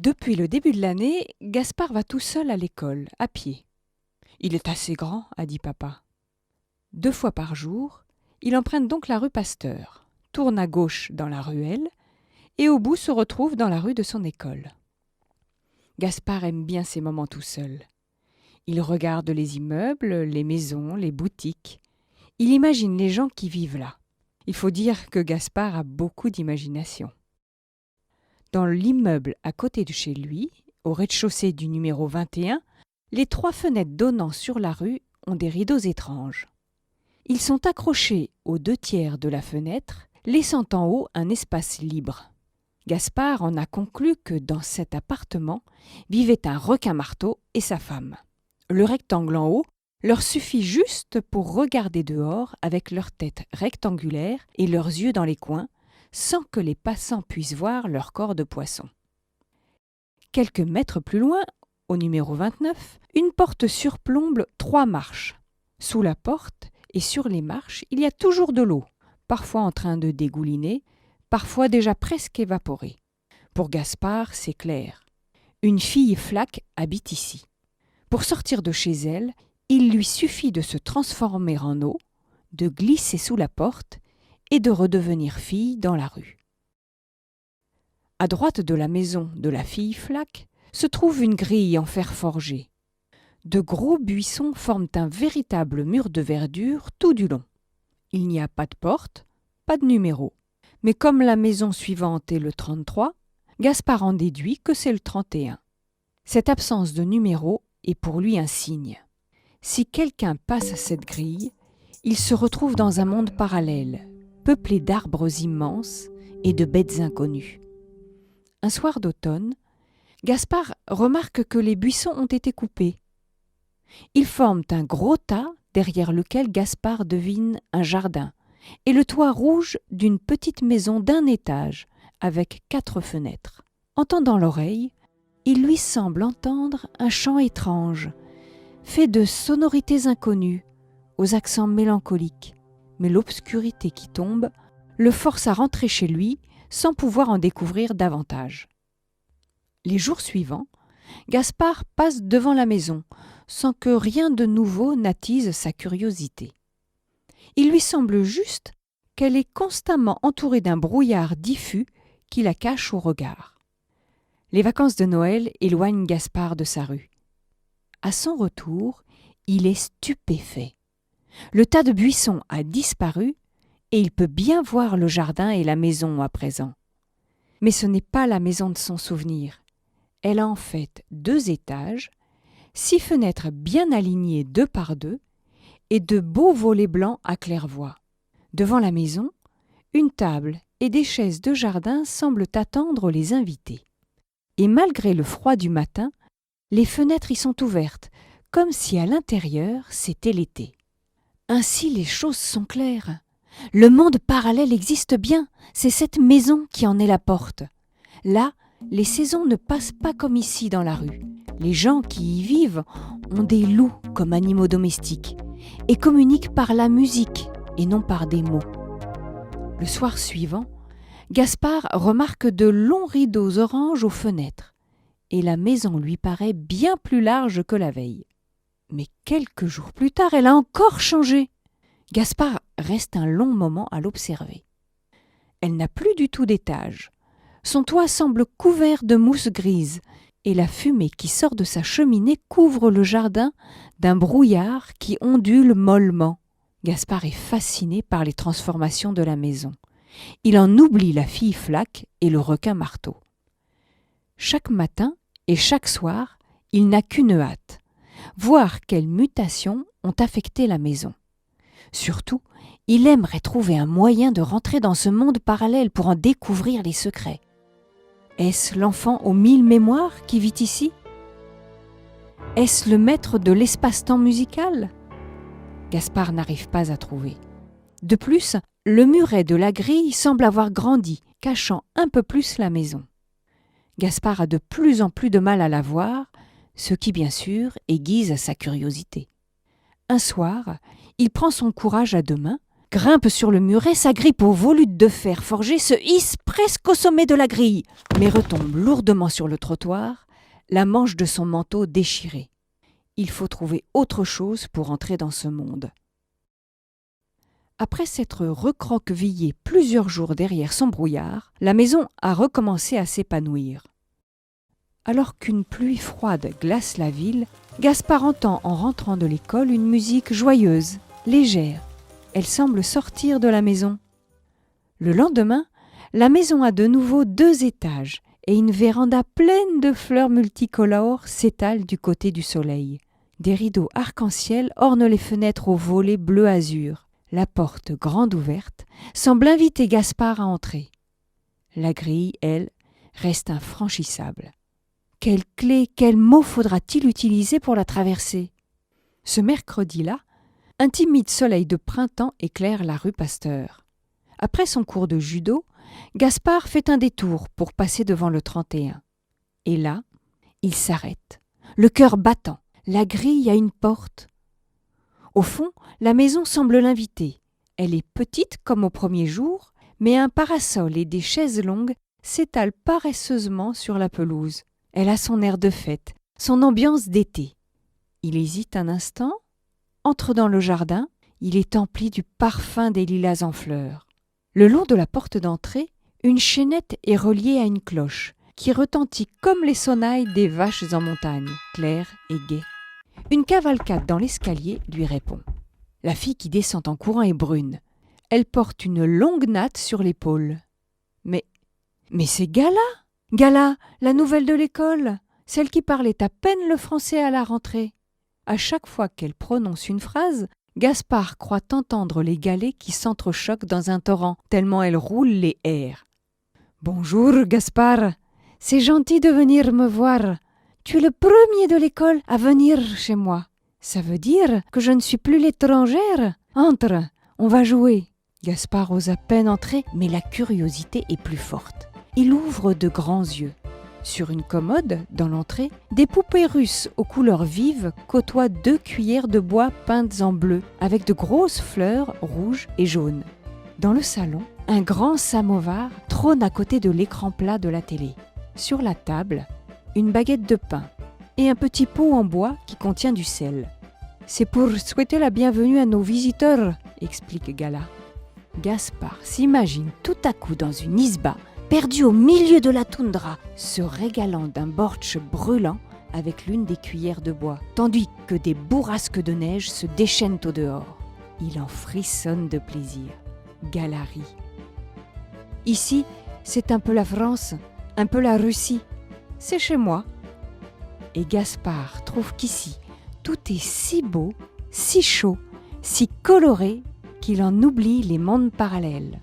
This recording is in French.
Depuis le début de l'année, Gaspard va tout seul à l'école, à pied. Il est assez grand, a dit papa. 2 fois par jour, il emprunte donc la rue Pasteur, tourne à gauche dans la ruelle et au bout se retrouve dans la rue de son école. Gaspard aime bien ces moments tout seul. Il regarde les immeubles, les maisons, les boutiques. Il imagine les gens qui vivent là. Il faut dire que Gaspard a beaucoup d'imagination. Dans l'immeuble à côté de chez lui, au rez-de-chaussée du numéro 21, les 3 fenêtres donnant sur la rue ont des rideaux étranges. Ils sont accrochés aux 2/3 de la fenêtre, laissant en haut un espace libre. Gaspard en a conclu que dans cet appartement vivait un requin-marteau et sa femme. Le rectangle en haut leur suffit juste pour regarder dehors avec leur tête rectangulaire et leurs yeux dans les coins, sans que les passants puissent voir leur corps de poisson. Quelques mètres plus loin, au numéro 29, une porte surplombe 3 marches. Sous la porte et sur les marches, il y a toujours de l'eau, parfois en train de dégouliner, parfois déjà presque évaporée. Pour Gaspard, c'est clair. Une fille flaque habite ici. Pour sortir de chez elle, il lui suffit de se transformer en eau, de glisser sous la porte et de redevenir fille dans la rue. À droite de la maison de la fille flaque se trouve une grille en fer forgé. De gros buissons forment un véritable mur de verdure tout du long. Il n'y a pas de porte, pas de numéro. Mais comme la maison suivante est le 33, Gaspard en déduit que c'est le 31. Cette absence de numéro est pour lui un signe. Si quelqu'un passe cette grille, il se retrouve dans un monde parallèle, peuplé d'arbres immenses et de bêtes inconnues. Un soir d'automne, Gaspard remarque que les buissons ont été coupés. Ils forment un gros tas derrière lequel Gaspard devine un jardin et le toit rouge d'une petite maison d'1 étage avec 4 fenêtres. En tendant l'oreille, il lui semble entendre un chant étrange, fait de sonorités inconnues, aux accents mélancoliques. Mais l'obscurité qui tombe le force à rentrer chez lui sans pouvoir en découvrir davantage. Les jours suivants, Gaspard passe devant la maison, sans que rien de nouveau n'attise sa curiosité. Il lui semble juste qu'elle est constamment entourée d'un brouillard diffus qui la cache au regard. Les vacances de Noël éloignent Gaspard de sa rue. À son retour, il est stupéfait. Le tas de buissons a disparu et il peut bien voir le jardin et la maison à présent. Mais ce n'est pas la maison de son souvenir. Elle a en fait 2 étages, 6 fenêtres bien alignées 2 par 2 et de beaux volets blancs à claire-voie. Devant la maison, une table et des chaises de jardin semblent attendre les invités. Et malgré le froid du matin, les fenêtres y sont ouvertes, comme si à l'intérieur c'était l'été. Ainsi les choses sont claires. Le monde parallèle existe bien, c'est cette maison qui en est la porte. Là, les saisons ne passent pas comme ici dans la rue. Les gens qui y vivent ont des loups comme animaux domestiques et communiquent par la musique et non par des mots. Le soir suivant, Gaspard remarque de longs rideaux orange aux fenêtres et la maison lui paraît bien plus large que la veille. Mais quelques jours plus tard, elle a encore changé. Gaspard reste un long moment à l'observer. Elle n'a plus du tout d'étage. Son toit semble couvert de mousse grise et la fumée qui sort de sa cheminée couvre le jardin d'un brouillard qui ondule mollement. Gaspard est fasciné par les transformations de la maison. Il en oublie la fille flaque et le requin-marteau. Chaque matin et chaque soir, il n'a qu'une hâte, voir quelles mutations ont affecté la maison. Surtout, il aimerait trouver un moyen de rentrer dans ce monde parallèle pour en découvrir les secrets. Est-ce l'enfant aux 1000 mémoires qui vit ici ? Est-ce le maître de l'espace-temps musical ? Gaspard n'arrive pas à trouver. De plus, le muret de la grille semble avoir grandi, cachant un peu plus la maison. Gaspard a de plus en plus de mal à la voir, ce qui, bien sûr, aiguise sa curiosité. Un soir, il prend son courage à 2 mains, grimpe sur le muret, s'agrippe aux volutes de fer forgé, se hisse presque au sommet de la grille, mais retombe lourdement sur le trottoir, la manche de son manteau déchirée. Il faut trouver autre chose pour entrer dans ce monde. Après s'être recroquevillé plusieurs jours derrière son brouillard, la maison a recommencé à s'épanouir. Alors qu'une pluie froide glace la ville, Gaspard entend en rentrant de l'école une musique joyeuse, légère. Elle semble sortir de la maison. Le lendemain, la maison a de nouveau 2 étages et une véranda pleine de fleurs multicolores s'étale du côté du soleil. Des rideaux arc-en-ciel ornent les fenêtres aux volets bleu-azur. La porte grande ouverte semble inviter Gaspard à entrer. La grille, elle, reste infranchissable. Quelle clé, quel mot faudra-t-il utiliser pour la traverser ? Ce mercredi-là, un timide soleil de printemps éclaire la rue Pasteur. Après son cours de judo, Gaspard fait un détour pour passer devant le 31. Et là, il s'arrête, le cœur battant. La grille a une porte. Au fond, la maison semble l'inviter. Elle est petite comme au premier jour, mais un parasol et des chaises longues s'étalent paresseusement sur la pelouse. Elle a son air de fête, son ambiance d'été. Il hésite un instant, entre dans le jardin, il est empli du parfum des lilas en fleurs. Le long de la porte d'entrée, une chaînette est reliée à une cloche, qui retentit comme les sonnailles des vaches en montagne, claire et gaie. Une cavalcade dans l'escalier lui répond. La fille qui descend en courant est brune. Elle porte une longue natte sur l'épaule. Mais c'est Gala! Gala, la nouvelle de l'école, celle qui parlait à peine le français à la rentrée. À chaque fois qu'elle prononce une phrase, Gaspard croit entendre les galets qui s'entrechoquent dans un torrent, tellement elle roule les airs. « Bonjour, Gaspard, c'est gentil de venir me voir. Tu es le premier de l'école à venir chez moi. Ça veut dire que je ne suis plus l'étrangère. Entre, on va jouer. » Gaspard ose à peine entrer, mais la curiosité est plus forte. Il ouvre de grands yeux. Sur une commode, dans l'entrée, des poupées russes aux couleurs vives côtoient 2 cuillères de bois peintes en bleu, avec de grosses fleurs rouges et jaunes. Dans le salon, un grand samovar trône à côté de l'écran plat de la télé. Sur la table, une baguette de pain et un petit pot en bois qui contient du sel. « C'est pour souhaiter la bienvenue à nos visiteurs », explique Gala. Gaspard s'imagine tout à coup dans une isba, perdu au milieu de la toundra, se régalant d'un bortsch brûlant avec l'une des cuillères de bois, tandis que des bourrasques de neige se déchaînent au dehors. Il en frissonne de plaisir. Gala rit. Ici, c'est un peu la France, un peu la Russie. C'est chez moi. Et Gaspard trouve qu'ici, tout est si beau, si chaud, si coloré, qu'il en oublie les mondes parallèles.